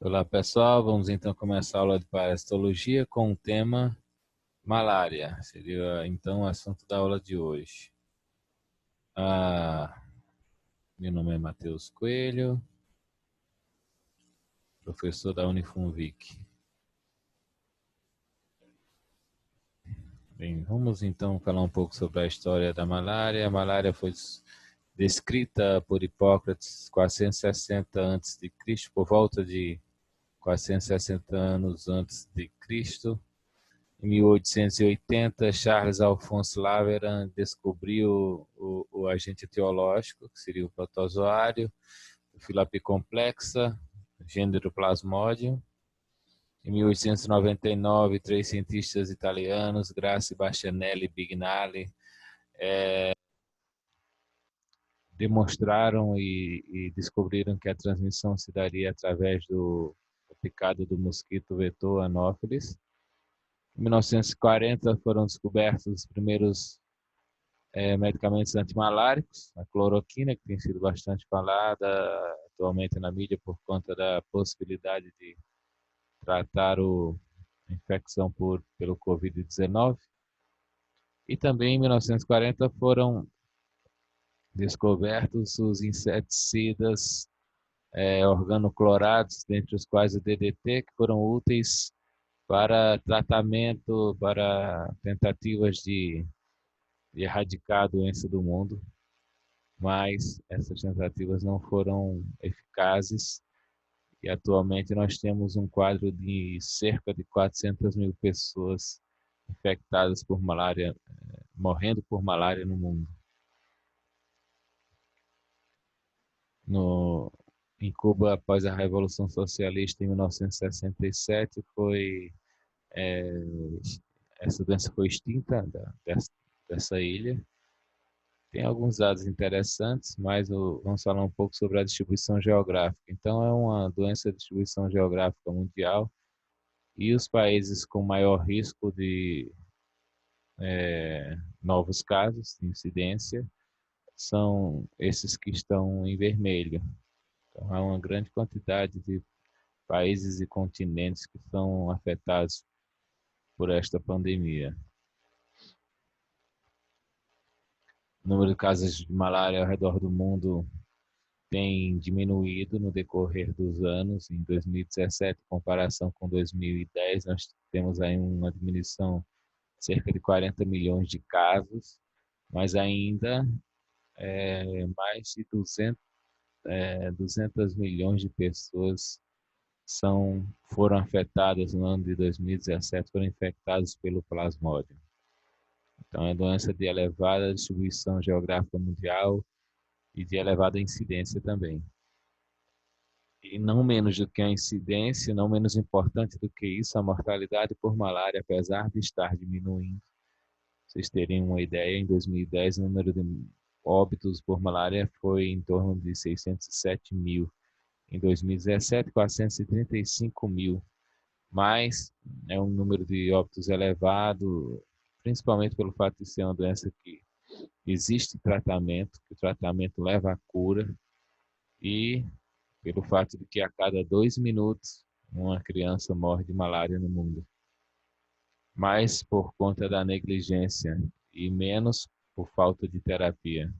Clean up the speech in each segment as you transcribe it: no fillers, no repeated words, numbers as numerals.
Olá pessoal, vamos então começar a aula de parasitologia com o tema malária. Seria então o assunto da aula de hoje. Meu nome é Matheus Coelho, professor da Unifunvic. Bem, vamos então falar um pouco sobre a história da malária. A malária foi descrita por Hipócrates 460 a.C., por volta de 460 anos antes de Cristo. Em 1880, Charles Alphonse Laveran descobriu o agente etiológico, que seria o protozoário, o Filapi complexa, gênero Plasmodium. Em 1899, três cientistas italianos, Grassi, Bastianelli e Bignali, demonstraram e descobriram que a transmissão se daria através do picado do mosquito vetor Anopheles. Em 1940 foram descobertos os primeiros medicamentos antimaláricos, a cloroquina, que tem sido bastante falada atualmente na mídia por conta da possibilidade de tratar a infecção pelo Covid-19. E também em 1940 foram descobertos os inseticidas organoclorados, dentre os quais o DDT, que foram úteis para tratamento, para tentativas de erradicar a doença do mundo, mas essas tentativas não foram eficazes e atualmente nós temos um quadro de cerca de 400 mil pessoas infectadas por malária, morrendo por malária no mundo. Em Cuba, após a Revolução Socialista em 1967, essa doença foi extinta dessa ilha. Tem alguns dados interessantes, mas vamos falar um pouco sobre a distribuição geográfica. Então, é uma doença de distribuição geográfica mundial e os países com maior risco de novos casos de incidência são esses que estão em vermelho. Então, há uma grande quantidade de países e continentes que são afetados por esta pandemia. O número de casos de malária ao redor do mundo tem diminuído no decorrer dos anos. Em 2017, em comparação com 2010, nós temos aí uma diminuição de cerca de 40 milhões de casos, mas ainda mais de 200 milhões de pessoas foram afetadas no ano de 2017, foram infectadas pelo Plasmodium. Então, é doença de elevada distribuição geográfica mundial e de elevada incidência também. E não menos do que a incidência, não menos importante do que isso, a mortalidade por malária, apesar de estar diminuindo. Vocês terem uma ideia, em 2010 o número de óbitos por malária foi em torno de 607 mil. Em 2017, 435 mil. Mas é um número de óbitos elevado, principalmente pelo fato de ser uma doença que existe tratamento, que o tratamento leva à cura, e pelo fato de que a cada 2 minutos uma criança morre de malária no mundo. Mais por conta da negligência e menos por falta de terapia.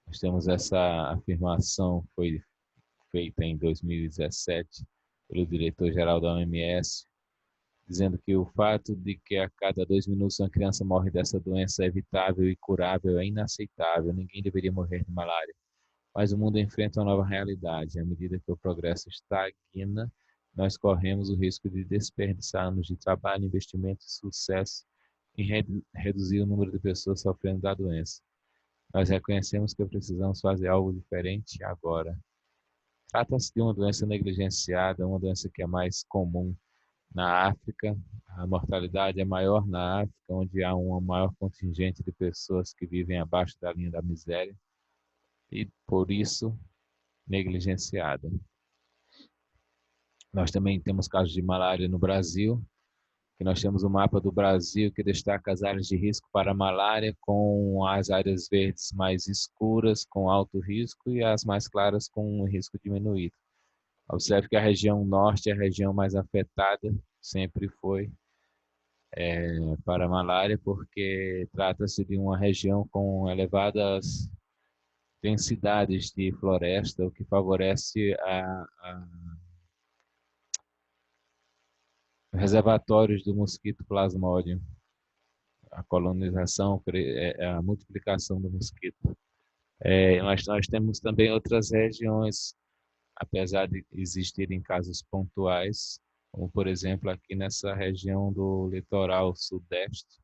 Nós temos essa afirmação, foi feita em 2017 pelo diretor-geral da OMS, dizendo que o fato de que a cada 2 minutos uma criança morre dessa doença evitável e curável é inaceitável. Ninguém deveria morrer de malária. Mas o mundo enfrenta uma nova realidade. À medida que o progresso estagna, nós corremos o risco de desperdiçar anos de trabalho, investimento e sucesso em reduzir o número de pessoas sofrendo da doença. Nós reconhecemos que precisamos fazer algo diferente agora. Trata-se de uma doença negligenciada, uma doença que é mais comum na África. A mortalidade é maior na África, onde há um maior contingente de pessoas que vivem abaixo da linha da miséria e, por isso, negligenciada. Nós também temos casos de malária no Brasil, que nós temos um mapa do Brasil que destaca as áreas de risco para a malária, com as áreas verdes mais escuras, com alto risco, e as mais claras com um risco diminuído. Observe que a região norte é a região mais afetada, sempre foi, para a malária, porque trata-se de uma região com elevadas densidades de floresta, o que favorece a reservatórios do mosquito Plasmodium, a colonização, a multiplicação do mosquito. Mas nós temos também outras regiões, apesar de existirem casos pontuais, como por exemplo aqui nessa região do litoral sudeste,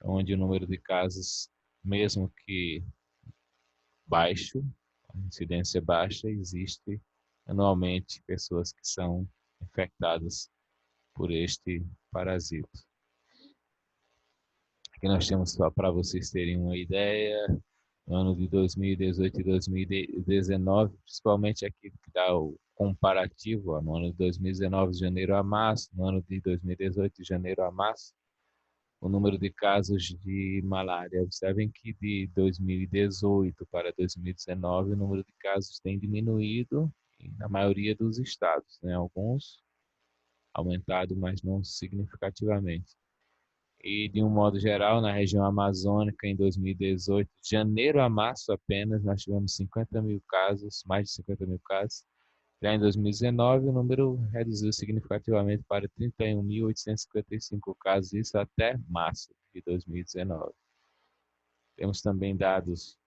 onde o número de casos, mesmo que baixo, a incidência baixa, existe anualmente pessoas que são infectadas por este parasito. Aqui nós temos, só para vocês terem uma ideia, no ano de 2018 e 2019, principalmente aqui que dá o comparativo, ó, no ano de 2019, de janeiro a março, no ano de 2018, de janeiro a março, o número de casos de malária. Observem que de 2018 para 2019, o número de casos tem diminuído na maioria dos estados, né? Alguns aumentado, mas não significativamente. E, de um modo geral, na região amazônica, em 2018, de janeiro a março apenas, nós tivemos 50 mil casos, mais de 50 mil casos. Já em 2019, o número reduziu significativamente para 31.855 casos, isso até março de 2019. Temos também dados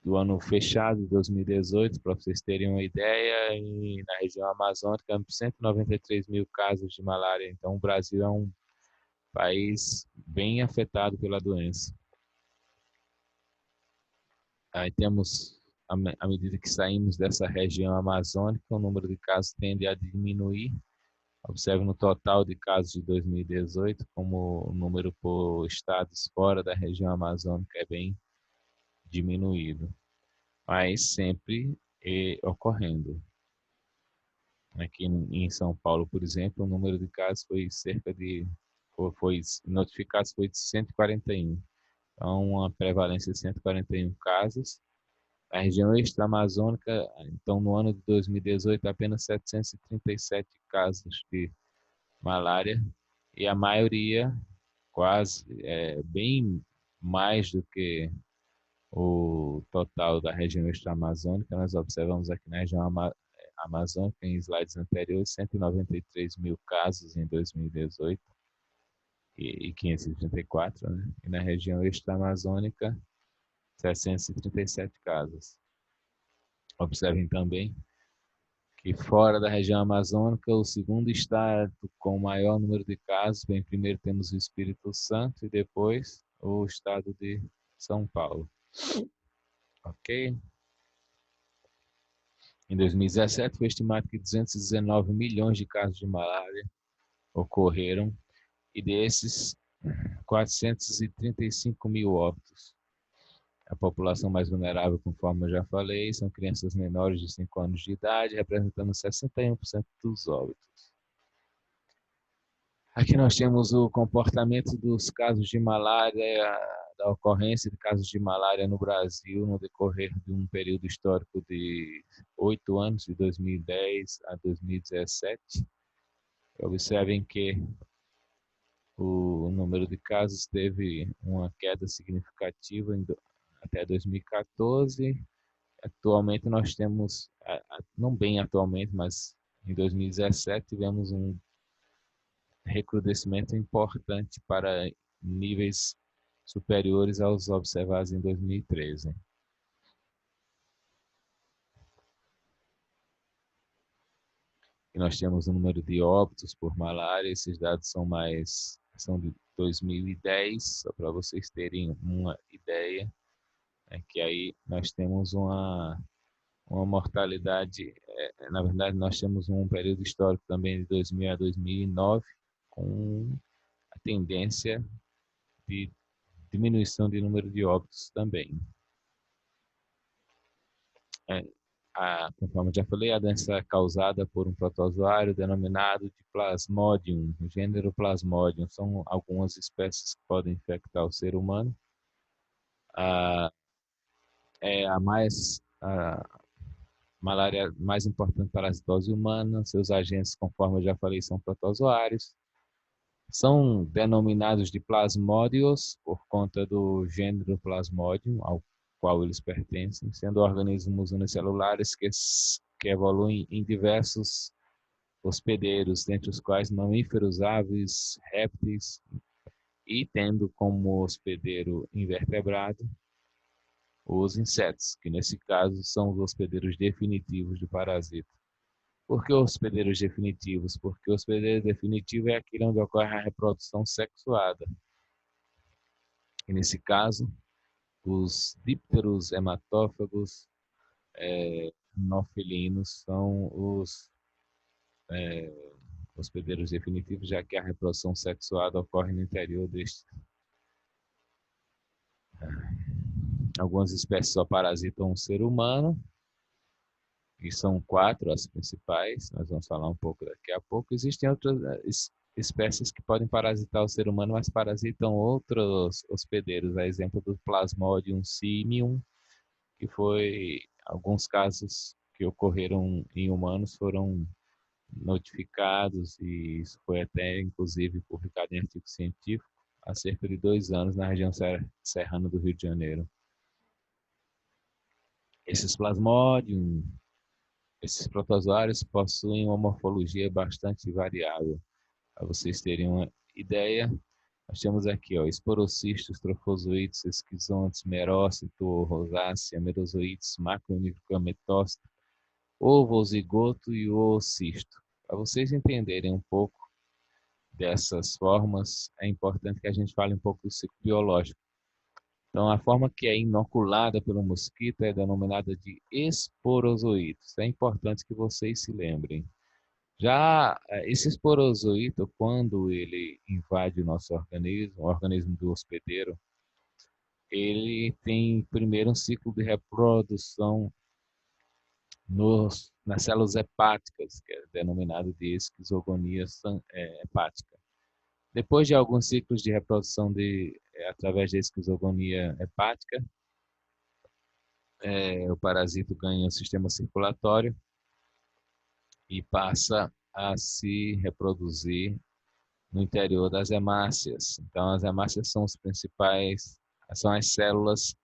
do ano fechado de 2018, para vocês terem uma ideia, e na região amazônica, 193 mil casos de malária. Então, o Brasil é um país bem afetado pela doença. Aí temos, à medida que saímos dessa região amazônica, o número de casos tende a diminuir. Observe no total de casos de 2018, como o número por estados fora da região amazônica é bem diminuído, mas sempre ocorrendo. Aqui em São Paulo, por exemplo, o número de casos foi foi notificados foi de 141. Então, uma prevalência de 141 casos. A região extra-amazônica, então, no ano de 2018, apenas 737 casos de malária, e a maioria, quase, bem mais do que o total da região extra-amazônica. Nós observamos aqui na região amazônica, em slides anteriores, 193 mil casos em 2018 e 534, né? E na região extra-amazônica, 737 casos. Observem também que fora da região amazônica, o segundo estado com o maior número de casos, bem, primeiro temos o Espírito Santo e depois o estado de São Paulo. Ok? Em 2017, foi estimado que 219 milhões de casos de malária ocorreram e desses, 435 mil óbitos. A população mais vulnerável, conforme eu já falei, são crianças menores de 5 anos de idade, representando 61% dos óbitos. Aqui nós temos o comportamento dos casos de malária, da ocorrência de casos de malária no Brasil no decorrer de um período histórico de 8 anos, de 2010 a 2017. Observem que o número de casos teve uma queda significativa até 2014. Atualmente nós temos, não bem atualmente, mas em 2017 tivemos um recrudescimento importante para níveis superiores aos observados em 2013. E nós temos o número de óbitos por malária, esses dados são de 2010, só para vocês terem uma ideia, que aí nós temos uma mortalidade, na verdade nós temos um período histórico também de 2000 a 2009, com a tendência de diminuição de número de óbitos também. Conforme já falei, a doença é causada por um protozoário denominado de Plasmodium, o gênero Plasmodium. São algumas espécies que podem infectar o ser humano. É a mais malária mais importante parasitose humana. Seus agentes, conforme eu já falei, são protozoários. São denominados de plasmódios por conta do gênero Plasmodium, ao qual eles pertencem, sendo organismos unicelulares que evoluem em diversos hospedeiros, dentre os quais mamíferos, aves, répteis, e tendo como hospedeiro invertebrado os insetos, que nesse caso são os hospedeiros definitivos do parasita. Por que hospedeiros definitivos? Porque o hospedeiro definitivo é aquele onde ocorre a reprodução sexuada. E nesse caso, os dípteros hematófagos anofelinos são os hospedeiros definitivos, já que a reprodução sexuada ocorre no interior deste. Algumas espécies só parasitam o ser humano, e são 4 as principais, nós vamos falar um pouco daqui a pouco. Existem outras espécies que podem parasitar o ser humano, mas parasitam outros hospedeiros, a exemplo do Plasmodium simium, que foi, alguns casos que ocorreram em humanos foram notificados, e isso foi até, inclusive, publicado em artigo científico, há cerca de 2 anos, na região serrana do Rio de Janeiro. Esses Plasmodium, esses protozoários possuem uma morfologia bastante variável. Para vocês terem uma ideia, nós temos aqui esporocistos, trofozoítos, esquizontes, merócito, rosácea, merozoítos, macromicrometócito, ovozigoto e oocisto. Para vocês entenderem um pouco dessas formas, é importante que a gente fale um pouco do ciclo biológico. Então, a forma que é inoculada pelo mosquito é denominada de esporozoítos. É importante que vocês se lembrem. Já esse esporozoito, quando ele invade o nosso organismo, o organismo do hospedeiro, ele tem primeiro um ciclo de reprodução nas células hepáticas, que é denominado de esquizogonia hepática. Depois de alguns ciclos de reprodução através da esquizogonia hepática, o parasito ganha o sistema circulatório e passa a se reproduzir no interior das hemácias. Então, as hemácias são são as células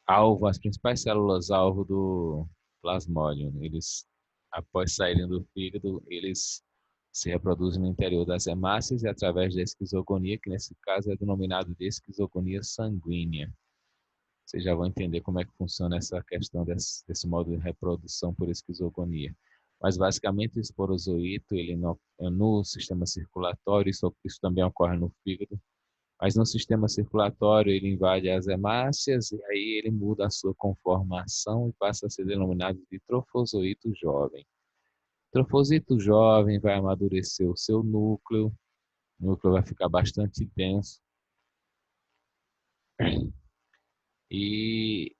alvo, as principais células alvo do Plasmodium. Eles, após saírem do fígado, eles se reproduzem no interior das hemácias e através da esquizogonia, que nesse caso é denominado de esquizogonia sanguínea. Vocês já vão entender como é que funciona essa questão desse modo de reprodução por esquizogonia. Mas basicamente o esporozoito, ele no sistema circulatório, isso também ocorre no fígado, mas no sistema circulatório ele invade as hemácias e aí ele muda a sua conformação e passa a ser denominado de trofozoito jovem. Trofosito jovem vai amadurecer o seu núcleo, o núcleo vai ficar bastante denso e,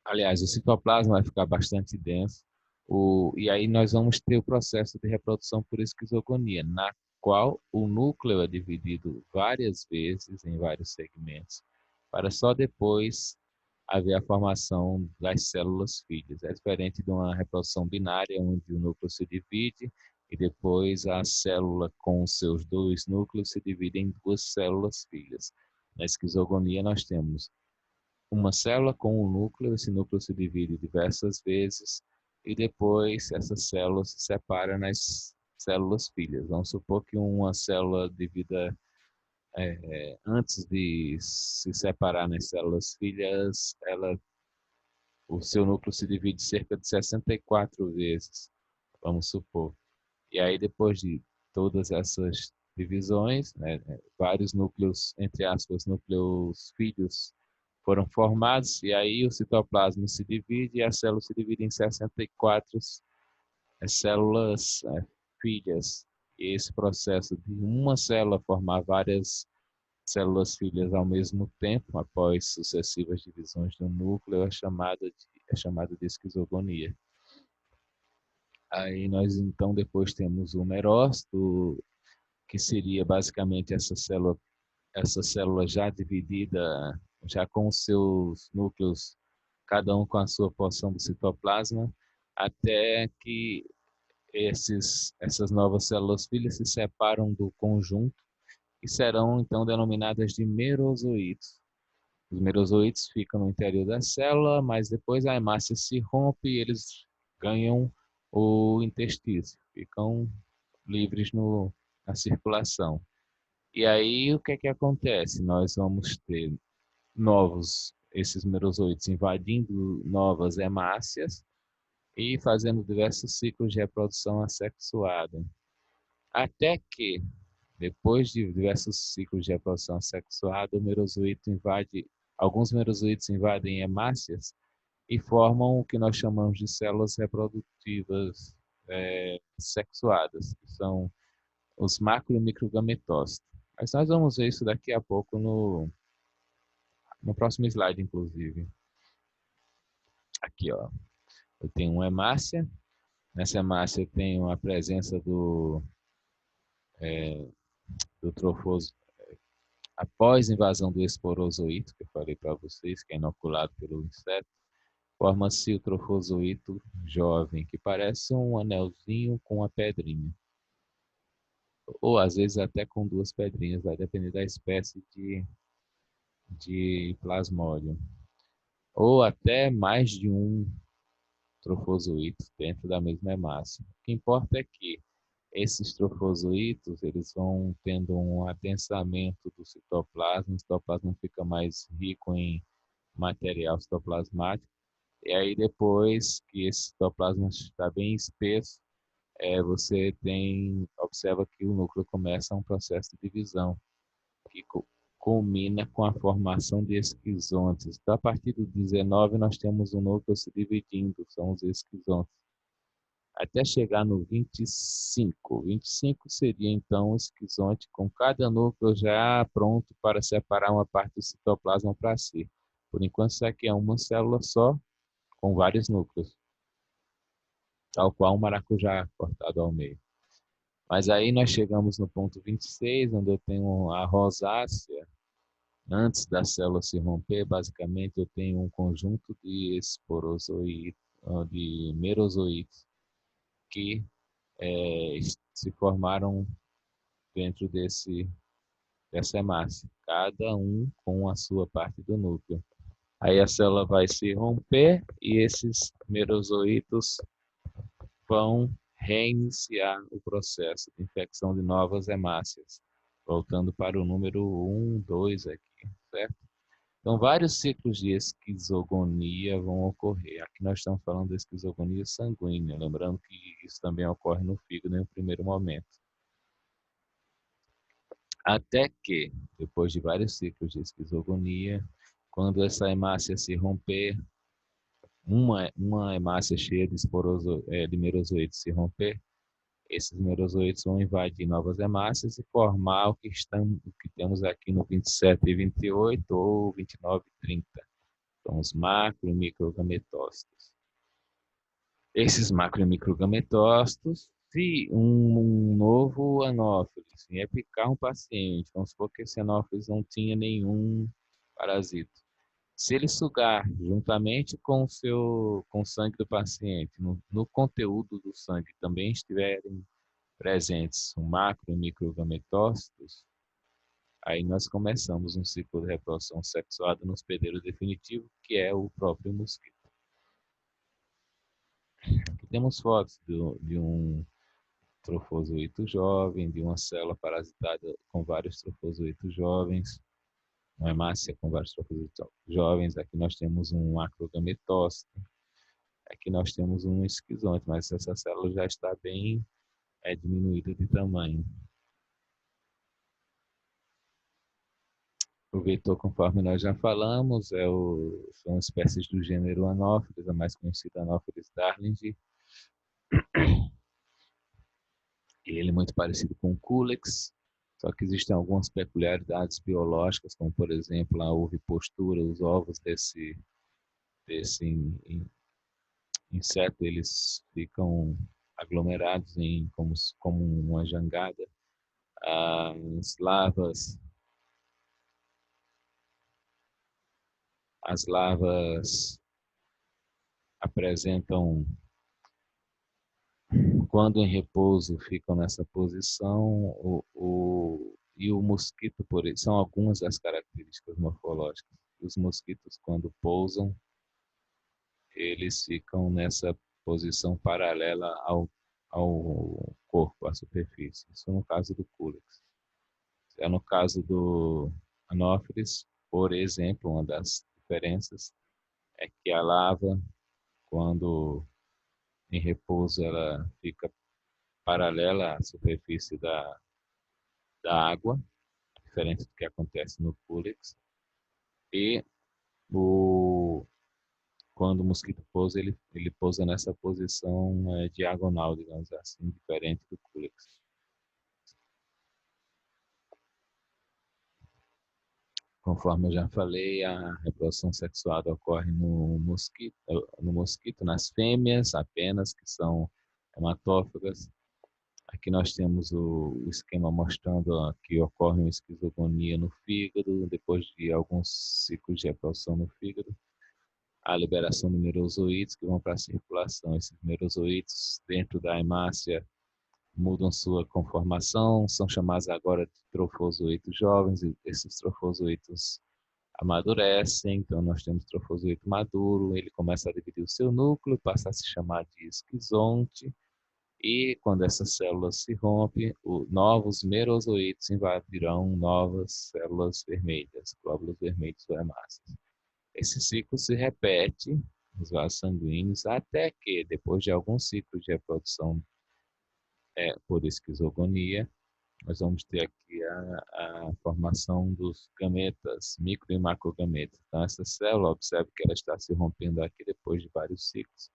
aliás, o citoplasma vai ficar bastante denso. E aí nós vamos ter o processo de reprodução por esquizogonia, na qual o núcleo é dividido várias vezes em vários segmentos, para só depois haver a formação das células filhas. É diferente de uma reprodução binária, onde o núcleo se divide e depois a célula com os seus 2 núcleos se divide em 2 células filhas. Na esquizogonia nós temos uma célula com um núcleo, esse núcleo se divide diversas vezes e depois essa célula se separa nas células filhas. Vamos supor que uma célula divida antes de se separar nas células filhas, o seu núcleo se divide cerca de 64 vezes, vamos supor. E aí depois de todas essas divisões, vários núcleos, entre aspas, núcleos filhos foram formados, e aí o citoplasma se divide e a célula se divide em 64 células filhas. E esse processo de uma célula formar várias células filhas ao mesmo tempo, após sucessivas divisões do núcleo, é chamada de esquizogonia. Aí nós então depois temos o merócito, que seria basicamente essa célula já dividida, já com os seus núcleos, cada um com a sua porção do citoplasma. até que essas novas células filhas se separam do conjunto e serão então denominadas de merozoítos. Os merozoítos ficam no interior da célula, mas depois a hemácia se rompe e eles ganham o interstício, ficam livres na circulação. E aí o que é que acontece? Nós vamos ter esses merozoítos invadindo novas hemácias e fazendo diversos ciclos de reprodução assexuada. Até que, depois de diversos ciclos de reprodução assexuada, alguns merozoítos invadem hemácias e formam o que nós chamamos de células reprodutivas sexuadas, que são os macro e microgametócitos. Mas nós vamos ver isso daqui a pouco no próximo slide, inclusive. Aqui, ó, eu tenho uma hemácia. Nessa hemácia eu tenho a presença do trofoso após a invasão do esporozoito, que eu falei para vocês, que é inoculado pelo inseto. Forma-se o trofozoito jovem, que parece um anelzinho com uma pedrinha. Ou às vezes até com duas pedrinhas, vai depender da espécie de plasmódio. Ou até mais de um trofozoito dentro da mesma hemácia. O que importa é que esses trofozoitos eles vão tendo um adensamento do citoplasma, o citoplasma fica mais rico em material citoplasmático, e aí depois que esse citoplasma está bem espesso, você observa que o núcleo começa um processo de divisão, que culmina com a formação de esquizontes. Então, a partir do 19, nós temos o núcleo se dividindo, são os esquizontes, até chegar no 25. 25 seria, então, o esquizonte com cada núcleo já pronto para separar uma parte do citoplasma para si. Por enquanto, isso aqui é uma célula só, com vários núcleos, tal qual um maracujá cortado ao meio. Mas aí nós chegamos no ponto 26, onde eu tenho a rosácea. Antes da célula se romper, basicamente eu tenho um conjunto de esporozoítos, de merozoítos, que se formaram dentro dessa hemácia, cada um com a sua parte do núcleo. Aí a célula vai se romper e esses merozoítos vão reiniciar o processo de infecção de novas hemácias, voltando para o número 1, 2 aqui, certo? Então, vários ciclos de esquizogonia vão ocorrer. Aqui nós estamos falando de esquizogonia sanguínea, lembrando que isso também ocorre no fígado em um primeiro momento. Até que, depois de vários ciclos de esquizogonia, quando essa hemácia se romper, uma hemácia cheia de merozoítos se romper, esses merozoítos vão invadir novas hemácias e formar o que temos aqui no 27 e 28 ou 29 e 30. São os macro e microgametócitos. Esses macro e microgametócitos, se um novo anófeles vier picar um paciente, vamos supor que esse anófeles não tinha nenhum parasito. Se ele sugar juntamente com o sangue do paciente, no conteúdo do sangue também estiverem presentes um macro e microgametócitos, aí nós começamos um ciclo de reprodução sexuada no hospedeiro definitivo, que é o próprio mosquito. Aqui temos fotos de um trofozoito jovem, de uma célula parasitada com vários trofozoitos jovens, uma hemácia com vários trofozoitos jovens. Aqui nós temos um macrogametócito, aqui nós temos um esquizonte, mas essa célula já está bem diminuída de tamanho. O vetor, conforme nós já falamos, são espécies do gênero Anopheles, a mais conhecida Anopheles darlingi. Ele é muito parecido com o Culex, só que existem algumas peculiaridades biológicas, como por exemplo a ovipostura, os ovos desse inseto, eles ficam aglomerados como uma jangada. As larvas apresentam quando em repouso ficam nessa posição, e o mosquito, por ele, são algumas das características morfológicas. Os mosquitos, quando pousam, eles ficam nessa posição paralela ao corpo, à superfície. Isso no caso do Culex. Já no caso do Anopheles, por exemplo, uma das diferenças é que a lava, quando em repouso, ela fica paralela à superfície da água, diferente do que acontece no Culex. E quando o mosquito pousa, ele pousa nessa posição diagonal, digamos assim, diferente do Culex. Conforme eu já falei, a reprodução sexual ocorre no mosquito, nas fêmeas apenas, que são hematófagas. Aqui nós temos o esquema mostrando que ocorre uma esquizogonia no fígado, depois de alguns ciclos de reprodução no fígado, a liberação de merozoítos que vão para a circulação. Esses merozoítos, dentro da hemácia, mudam sua conformação, são chamados agora de trofozoítos jovens, e esses trofozoítos amadurecem, então nós temos trofozoito maduro, ele começa a dividir o seu núcleo, passa a se chamar de esquizonte, e quando essas células se rompem, novos merozoítos invadirão novas células vermelhas, glóbulos vermelhos ou hemácias. Esse ciclo se repete nos vasos sanguíneos até que, depois de alguns ciclos de reprodução por esquizogonia, nós vamos ter aqui a formação dos gametas, micro e macrogametas. Então, essa célula, observe que ela está se rompendo aqui depois de vários ciclos,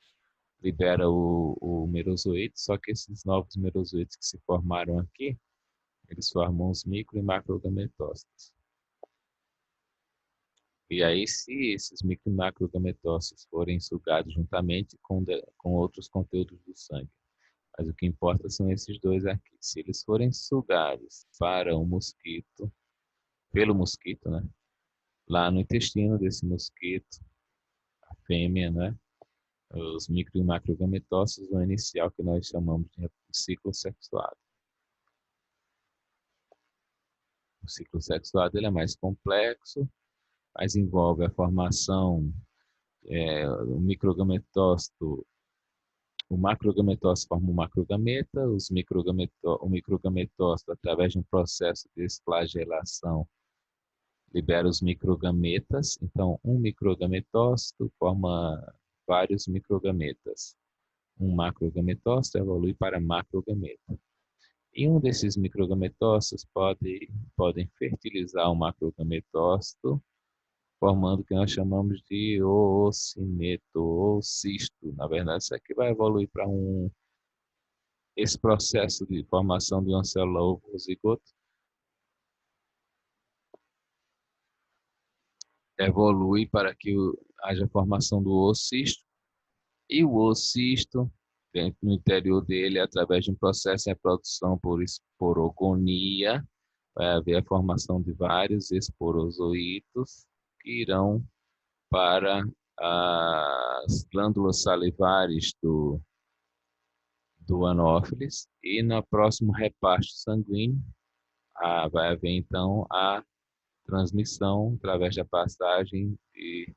libera o merozoíto, só que esses novos merozoítos que se formaram aqui, eles formam os micro e macrogametócitos. E aí, se esses micro e macrogametócitos forem sugados juntamente com outros conteúdos do sangue, mas o que importa são esses dois aqui. Se eles forem sugados para o mosquito, pelo mosquito, né? Lá no intestino desse mosquito, a fêmea, né? Os micro e macrogametócitos vão iniciar o que nós chamamos de ciclo sexuado. O ciclo sexuado ele é mais complexo, mas envolve a formação do microgametócito. O macrogametócito forma um macrogameta, o microgametócito, através de um processo de desflagelação, libera os microgametas. Então, um microgametócito forma vários microgametas. Um macrogametócito evolui para macrogameta. E um desses microgametócitos podem fertilizar o macrogametócito, formando o que nós chamamos de oocineto ou cisto. Na verdade, isso aqui vai evoluir para esse processo de formação de uma célula ovo-zigoto evolui para que haja formação do oocisto, e o oocisto, dentro no interior dele, através de um processo de reprodução por esporogonia, vai haver a formação de vários esporozoítos que irão para as glândulas salivares do Anopheles, e no próximo reparto sanguíneo vai haver então a transmissão através da passagem de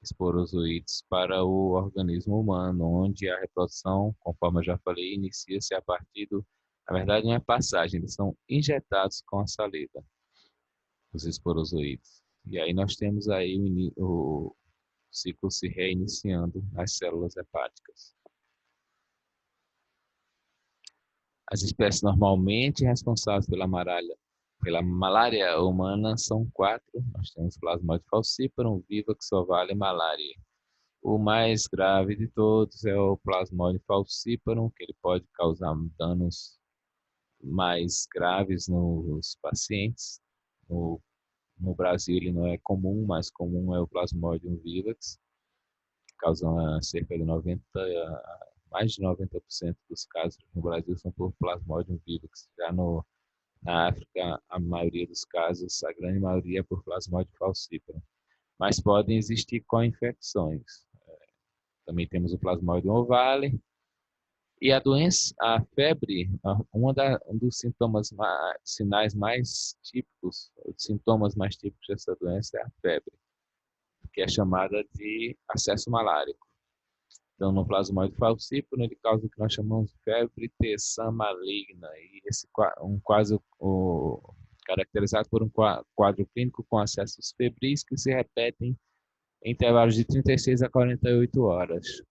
esporozoítos para o organismo humano, onde a reprodução, conforme eu já falei, inicia-se a partir na verdade não é passagem, eles são injetados com a saliva, os esporozoítos. E aí nós temos aí o ciclo se reiniciando nas células hepáticas. As espécies normalmente responsáveis pela malária humana são 4. Nós temos Plasmodium falciparum, Vivax, Ovalle e malária. O mais grave de todos é o Plasmodium falciparum, que ele pode causar danos mais graves nos pacientes. No Brasil ele não é comum, mais comum é o Plasmodium vivax, que causa cerca de mais de 90% dos casos no Brasil são por Plasmodium vivax. Já na África, a maioria dos casos, a grande maioria é por Plasmodium falciparum. Mas podem existir co-infecções. Também temos o Plasmodium ovale, E a doença, a febre, um dos sintomas, sinais mais típicos, os sintomas mais típicos dessa doença é a febre, que é chamada de acesso malárico. Então, no plasmóide falciparum, ele causa o que nós chamamos de febre terçã maligna, e esse um quadro caracterizado por um quadro clínico com acessos febris que se repetem em intervalos de 36 a 48 horas.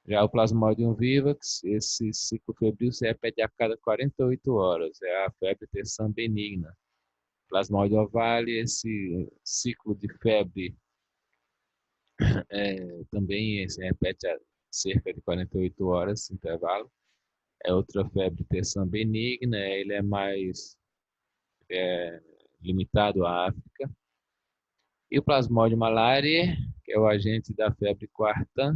Já o Plasmodium vivax, esse ciclo febril se repete a cada 48 horas, é a febre terçã benigna. Plasmodium ovale, esse ciclo de febre também se repete a cerca de 48 horas, intervalo. É outra febre terçã benigna, ele é mais limitado à África. E o Plasmodium malariae, que é o agente da febre quartã,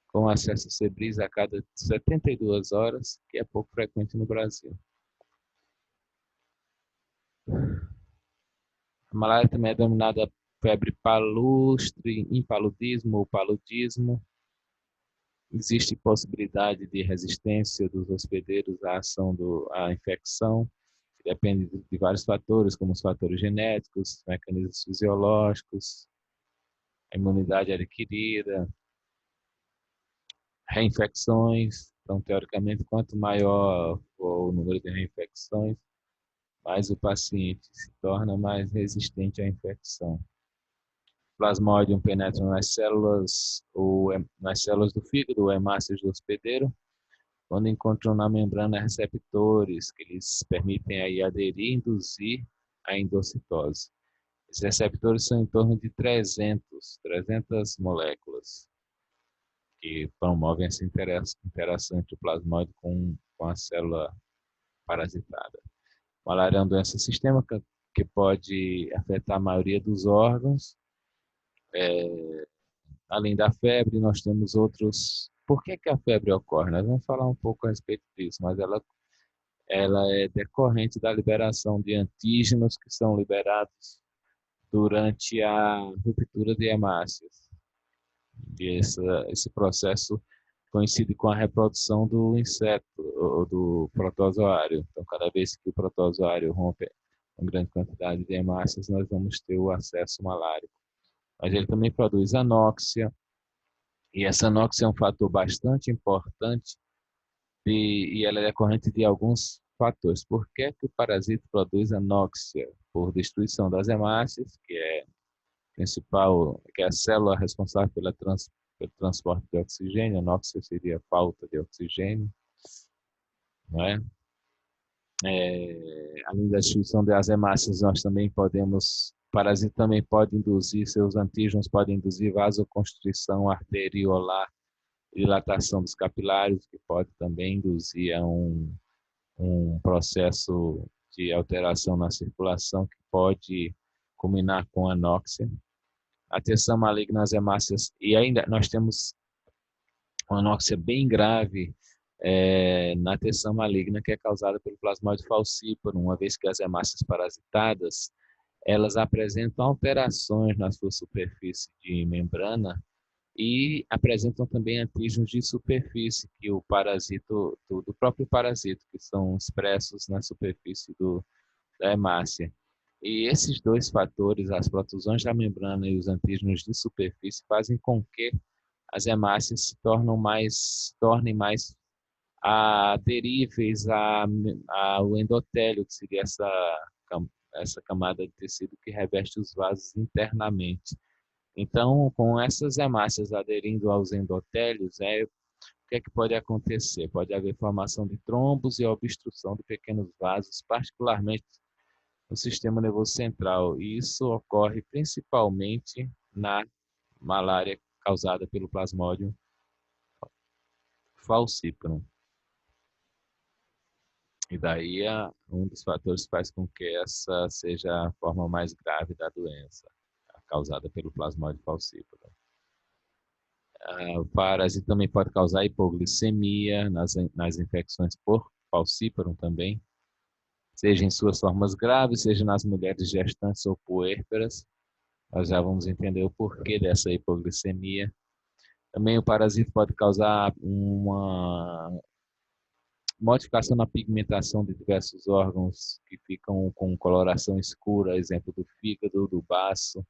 com acesso febris a cada 72 horas, que é pouco frequente no Brasil. A malária também é denominada febre palustre, impaludismo ou paludismo. Existe possibilidade de resistência dos hospedeiros à ação à infecção, que depende de vários fatores, como os fatores genéticos, mecanismos fisiológicos, a imunidade adquirida, reinfecções. Então, teoricamente, quanto maior for o número de reinfecções, mais o paciente se torna mais resistente à infecção. O Plasmodium penetra nas células do fígado ou hemácias do hospedeiro, quando encontram na membrana receptores que lhes permitem aí aderir e induzir a endocitose. Esses receptores são em torno de 300 moléculas que promovem essa interação entre o plasmóide com a célula parasitada. Malária é uma doença sistêmica que pode afetar a maioria dos órgãos. Além da febre, nós temos outros. Por que a febre ocorre? Nós vamos falar um pouco a respeito disso, mas ela é decorrente da liberação de antígenos que são liberados durante a ruptura de hemácias. E esse processo coincide com a reprodução do inseto, ou do protozoário. Então, cada vez que o protozoário rompe uma grande quantidade de hemácias, nós vamos ter o acesso malárico. Mas ele também produz anóxia, e essa anóxia é um fator bastante importante e ela é decorrente de alguns fatores. Por que o parasita produz anóxia? Por destruição das hemácias, que é a célula responsável pelo transporte de oxigênio. Anóxia seria falta de oxigênio, não é? Além da destruição das hemácias, nós também parasita também pode induzir, seus antígenos podem induzir vasoconstrição arteriolar, dilatação dos capilares, que pode também induzir a um processo de alteração na circulação que pode culminar com anóxia. A terçã maligna nas hemácias, e ainda nós temos uma anóxia bem grave na terçã maligna, que é causada pelo plasmóide falciparum, uma vez que as hemácias parasitadas, elas apresentam alterações na sua superfície de membrana e apresentam também antígenos de superfície, que o parasito, do próprio parasito, que são expressos na superfície da hemácia. E esses dois fatores, as protusões da membrana e os antígenos de superfície, fazem com que as hemácias se tornem mais aderíveis ao endotélio, que seria essa camada de tecido que reveste os vasos internamente. Então, com essas hemácias aderindo aos endotélios, o que é que pode acontecer? Pode haver formação de trombos e obstrução de pequenos vasos, particularmente no sistema nervoso central. E isso ocorre principalmente na malária causada pelo Plasmodium falciparum. E daí um dos fatores que faz com que essa seja a forma mais grave da doença, causada pelo Plasmodium falciparum. O parasita também pode causar hipoglicemia nas infecções por falciparum também, seja em suas formas graves, seja nas mulheres gestantes ou puérperas. Nós já vamos entender o porquê dessa hipoglicemia. Também o parasita pode causar uma modificação na pigmentação de diversos órgãos que ficam com coloração escura, exemplo do fígado, do baço.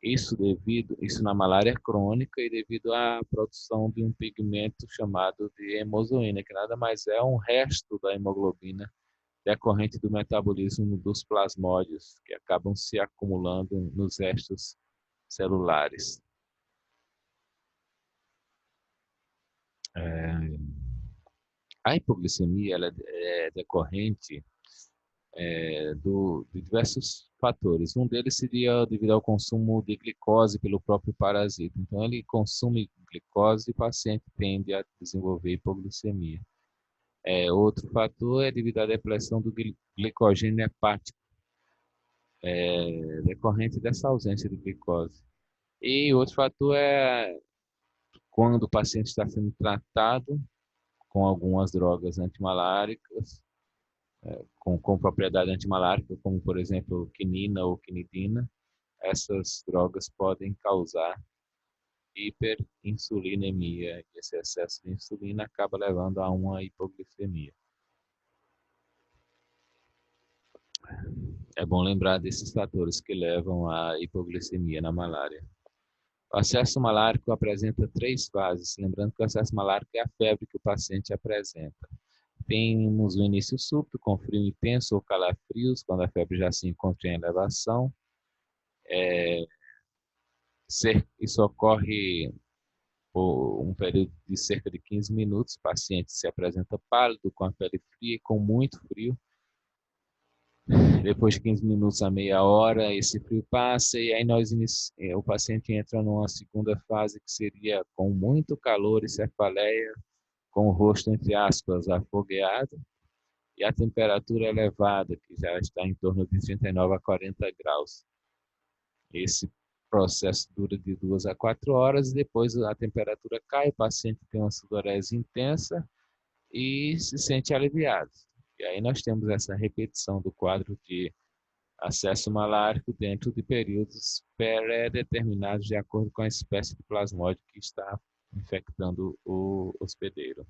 Isso na malária crônica e devido à produção de um pigmento chamado de hemozoína, que nada mais é um resto da hemoglobina decorrente do metabolismo dos plasmódios, que acabam se acumulando nos restos celulares. A hipoglicemia ela é decorrente de diversos fatores. Um deles seria devido ao consumo de glicose pelo próprio parasita. Então, ele consome glicose e o paciente tende a desenvolver hipoglicemia. Outro fator é devido à depressão do glicogênio hepático, decorrente dessa ausência de glicose. E outro fator é quando o paciente está sendo tratado com algumas drogas antimaláricas, com propriedade antimalárica, como por exemplo quinina ou quinidina, essas drogas podem causar hiperinsulinemia. Esse excesso de insulina acaba levando a uma hipoglicemia. É bom lembrar desses fatores que levam à hipoglicemia na malária. O acesso malárico apresenta 3 fases, lembrando que o acesso malárico é a febre que o paciente apresenta. Temos o início súbito, com frio intenso ou calafrios, quando a febre já se encontra em elevação. Isso ocorre por um período de cerca de 15 minutos. O paciente se apresenta pálido, com a pele fria e com muito frio. Depois de 15 minutos a meia hora, esse frio passa e aí o paciente entra numa segunda fase que seria com muito calor e cefaleia, com o rosto, entre aspas, afogueado e a temperatura elevada, que já está em torno de 39 a 40 graus. Esse processo dura de 2 a 4 horas e depois a temperatura cai, o paciente tem uma sudorese intensa e se sente aliviado. E aí nós temos essa repetição do quadro de acesso malárico dentro de períodos pré-determinados de acordo com a espécie de plasmódio que está infectando o hospedeiro.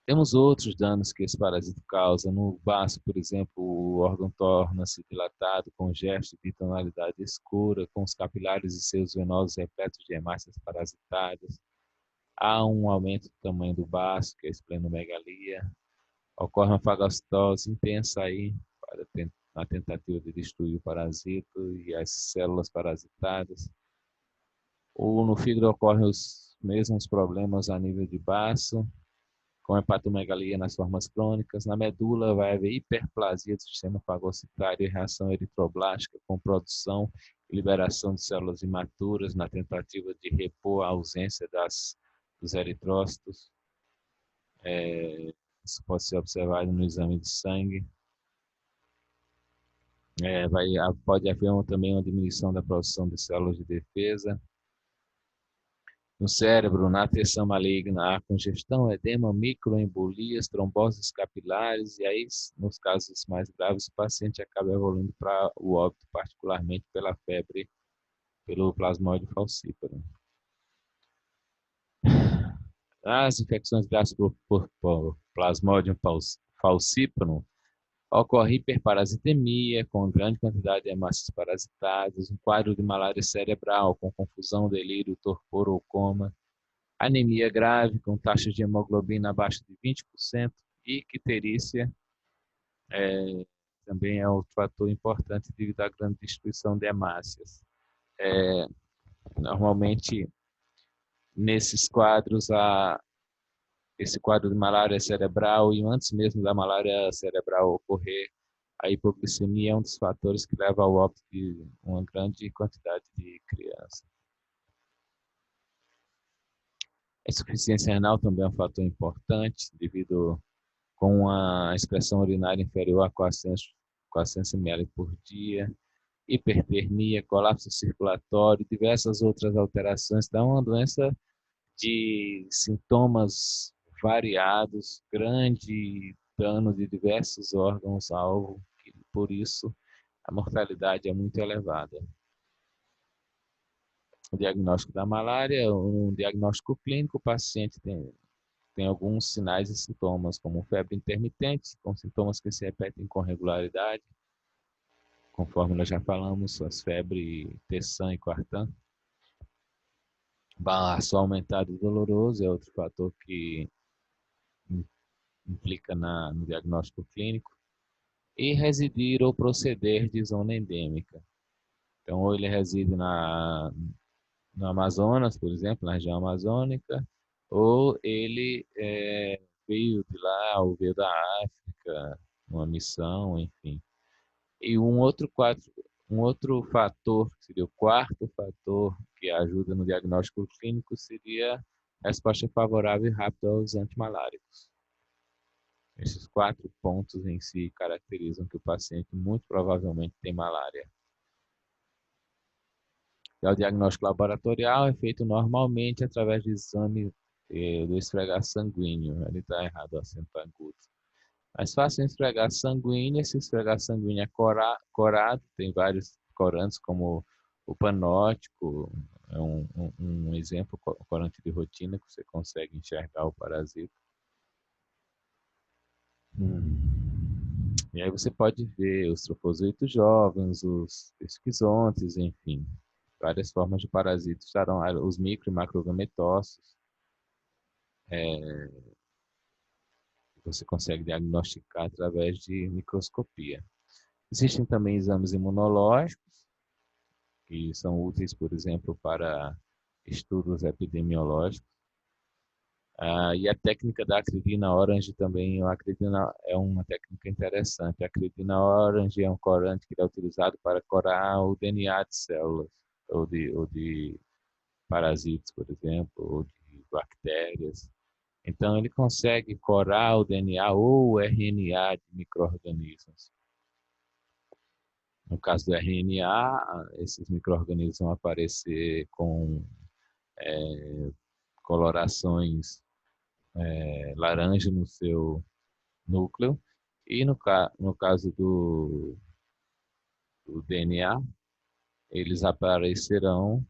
Temos outros danos que esse parasito causa. No baço, por exemplo, o órgão torna-se dilatado com gestos de tonalidade escura, com os capilares e seios venosos repletos de hemácias parasitadas. Há um aumento do tamanho do baço, que é a esplenomegalia. Ocorre uma fagocitose intensa aí, na tentativa de destruir o parasito e as células parasitadas. Ou no fígado ocorrem os mesmos problemas a nível de baço, com hepatomegalia nas formas crônicas. Na medula vai haver hiperplasia do sistema fagocitário e reação eritroblástica com produção e liberação de células imaturas na tentativa de repor a ausência dos eritrócitos. Isso pode ser observado no exame de sangue. Pode haver também uma diminuição da produção de células de defesa. No cérebro, na atrção maligna, há congestão, edema, microembolias, tromboses capilares, e aí, nos casos mais graves, o paciente acaba evoluindo para o óbito, particularmente pela febre, pelo plasmódio falciparum. As infecções graves por plasmódio falciparum ocorre hiperparasitemia, com grande quantidade de hemácias parasitadas, um quadro de malária cerebral, com confusão, delírio, torpor ou coma, anemia grave, com taxas de hemoglobina abaixo de 20%, e icterícia também é outro fator importante devido à grande destruição de hemácias. Normalmente, nesses quadros, esse quadro de malária cerebral, e antes mesmo da malária cerebral ocorrer, a hipoglicemia é um dos fatores que leva ao óbito de uma grande quantidade de crianças. A insuficiência renal também é um fator importante, devido com a excreção urinária inferior a 400 ml por dia, hipertermia, colapso circulatório, diversas outras alterações. Então, é uma doença de sintomas variados, grande dano de diversos órgãos-alvo, por isso a mortalidade é muito elevada. O diagnóstico da malária, um diagnóstico clínico, o paciente tem alguns sinais e sintomas, como febre intermitente, com sintomas que se repetem com regularidade, conforme nós já falamos, as febres terçã e quartã. Baço aumentado e doloroso é outro fator que implica no diagnóstico clínico. E residir ou proceder de zona endêmica. Então, ou ele reside no Amazonas, por exemplo, na região amazônica, ou ele veio de lá, ou veio da África, uma missão, enfim. E um outro fator, que seria o quarto fator que ajuda no diagnóstico clínico, seria a resposta favorável e rápida aos antimaláricos. Esses 4 pontos em si caracterizam que o paciente muito provavelmente tem malária. O diagnóstico laboratorial é feito normalmente através de exame do esfregar sanguíneo. Ele está errado, o acento agudo. Mas fácil esfregar sanguíneo. Esse esfregar sanguíneo é corado, tem vários corantes, como o panótico, é um exemplo, corante de rotina, que você consegue enxergar o parasita. E aí você pode ver os trofozoitos jovens, os esquizontes, enfim, várias formas de parasitas estarão lá, os micro e macrogametócitos. Você consegue diagnosticar através de microscopia. Existem também exames imunológicos, que são úteis, por exemplo, para estudos epidemiológicos. E a técnica da acridina orange também, a acridina é uma técnica interessante. A acridina orange é um corante que é utilizado para corar o DNA de células, ou de parasitas, por exemplo, ou de bactérias. Então, ele consegue corar o DNA ou o RNA de micro-organismos. No caso do RNA, esses micro-organismos vão aparecer com colorações laranja no seu núcleo, e no caso do DNA, eles aparecerão,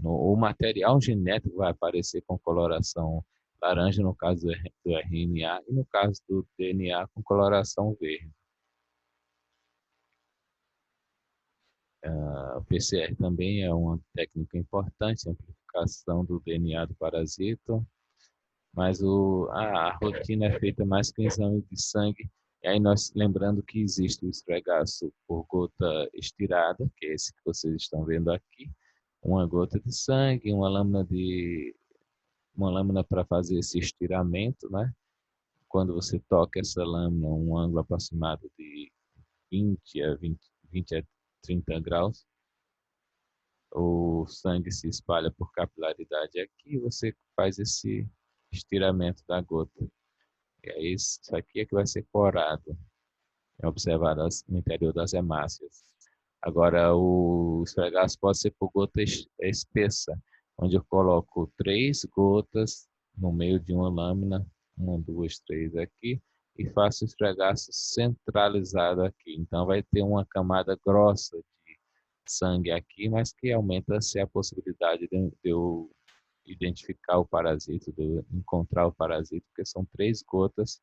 o material genético vai aparecer com coloração laranja no caso do RNA, e no caso do DNA com coloração verde. O PCR também é uma técnica importante, a amplificação do DNA do parasita, mas a rotina é feita mais com exame de sangue. E aí nós lembrando que existe o esfregaço por gota estirada, que é esse que vocês estão vendo aqui, uma gota de sangue, uma lâmina para fazer esse estiramento, né? Quando você toca essa lâmina, um ângulo aproximado de 20 a 30 graus, o sangue se espalha por capilaridade aqui, e você faz esse estiramento da gota. E aí isso aqui é que vai ser corado, é observado no interior das hemácias. Agora, o esfregaço pode ser por gota espessa, onde eu coloco 3 gotas no meio de uma lâmina, 1, 2, 3 aqui, e faço o esfregaço centralizado aqui. Então, vai ter uma camada grossa de sangue aqui, mas que aumenta-se a possibilidade de eu identificar o parasita, de eu encontrar o parasita, porque são 3 gotas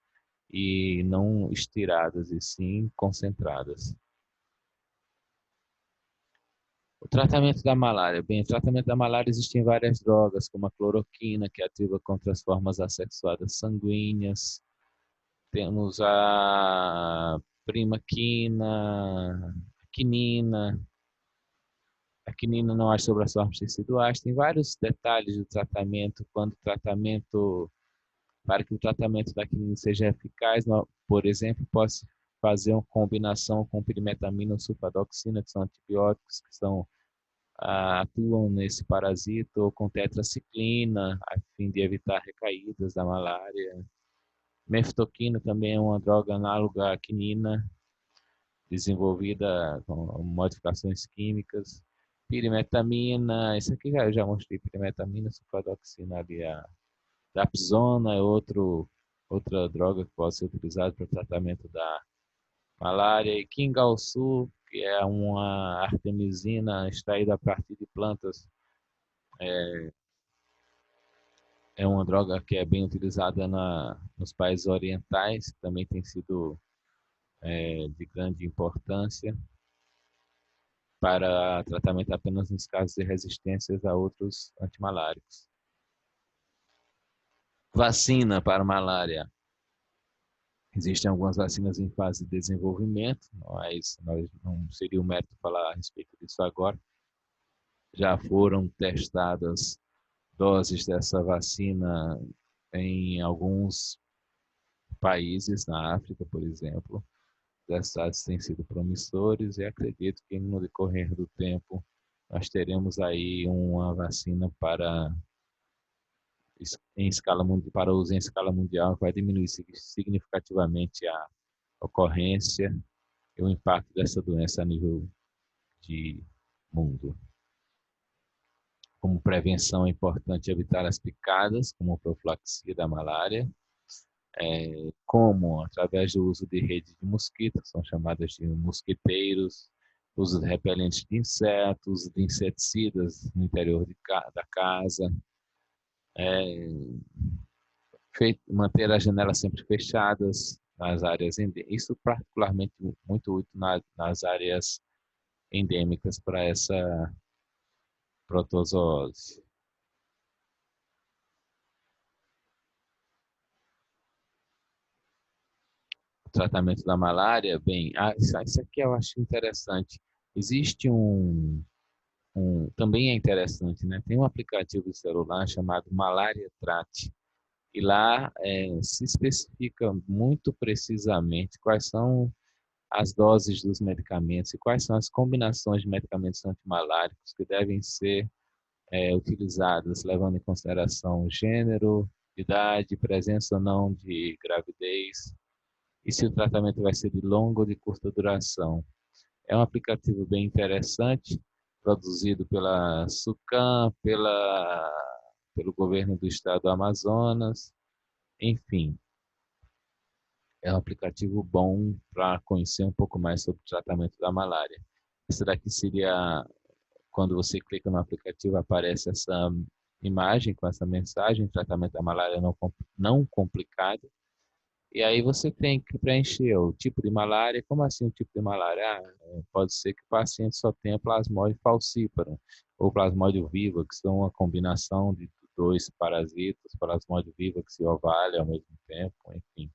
e não estiradas, e sim concentradas. O tratamento da malária. Bem, o tratamento da malária existem várias drogas, como a cloroquina, que atua contra as formas assexuadas sanguíneas. Temos a primaquina, a quinina. A quinina não age sobre as formas teciduais. Tem vários detalhes do tratamento. Para que o tratamento da quinina seja eficaz, por exemplo, pode fazer uma combinação com pirimetamina ou sulfadoxina, que são antibióticos que atuam nesse parasito, ou com tetraciclina, a fim de evitar recaídas da malária. Meftoquina também é uma droga análoga à quinina, desenvolvida com modificações químicas. Pirimetamina, isso aqui eu já mostrei, pirimetamina, sulfadoxina ali, a dapsona é outra droga que pode ser utilizada para o tratamento da malária. E Quingalsul, que é uma artemisina extraída a partir de plantas É uma droga que é bem utilizada nos países orientais, também tem sido de grande importância para tratamento apenas nos casos de resistências a outros antimaláricos. Vacina para malária. Existem algumas vacinas em fase de desenvolvimento, mas não seria o mérito falar a respeito disso agora. Já foram testadas doses dessa vacina em alguns países, na África, por exemplo. Os resultados têm sido promissores e acredito que no decorrer do tempo nós teremos aí uma vacina para uso em escala mundial, que vai diminuir significativamente a ocorrência e o impacto dessa doença a nível de mundo. Como prevenção é importante evitar as picadas, como profilaxia da malária, como através do uso de redes de mosquitos, que são chamadas de mosquiteiros, uso de repelentes de insetos, de inseticidas no interior da casa, manter as janelas sempre fechadas nas áreas endêmicas, isso particularmente muito útil nas áreas endêmicas para essa protozoose. O tratamento da malária, bem, isso aqui eu acho interessante. Existe também é interessante, né? Tem um aplicativo de celular chamado Malaria Track, e lá se especifica muito precisamente quais são as doses dos medicamentos e quais são as combinações de medicamentos antimaláricos que devem ser utilizadas, levando em consideração gênero, idade, presença ou não de gravidez, e se o tratamento vai ser de longa ou de curta duração. É um aplicativo bem interessante, produzido pela SUCAM, pelo governo do estado do Amazonas, enfim. É um aplicativo bom para conhecer um pouco mais sobre o tratamento da malária. Esse daqui seria, quando você clica no aplicativo, aparece essa imagem com essa mensagem, tratamento da malária não complicado. E aí você tem que preencher o tipo de malária. Como assim o tipo de malária? Pode ser que o paciente só tenha plasmódio falciparum ou plasmódio vivax, que são uma combinação de dois parasitas, plasmódio vivax e ovário ao mesmo tempo, enfim.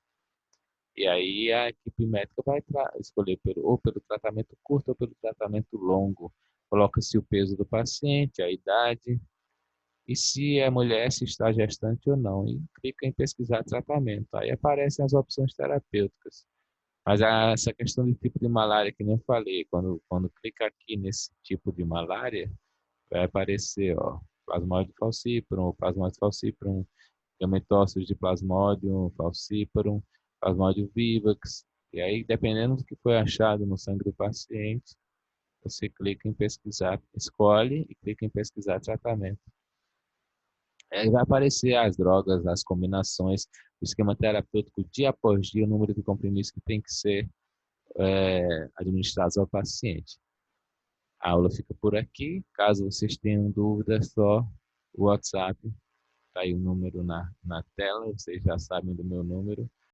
E aí a equipe médica vai escolher ou pelo tratamento curto ou pelo tratamento longo. Coloca-se o peso do paciente, a idade, e se é mulher, se está gestante ou não, e clica em pesquisar tratamento. Aí aparecem as opções terapêuticas. Mas essa questão de tipo de malária que nem eu falei, quando clica aqui nesse tipo de malária, vai aparecer, ó, plasmódio falciparum, plasmódio falciparum, gametócitos de plasmódio falciparum, plasmódio vivax. E aí, dependendo do que foi achado no sangue do paciente, você clica em pesquisar, escolhe e clica em pesquisar tratamento. Aí vai aparecer as drogas, as combinações, o esquema terapêutico dia após dia, o número de comprimidos que tem que ser administrados ao paciente. A aula fica por aqui. Caso vocês tenham dúvidas, só o WhatsApp. Está aí o número na tela, vocês já sabem do meu número.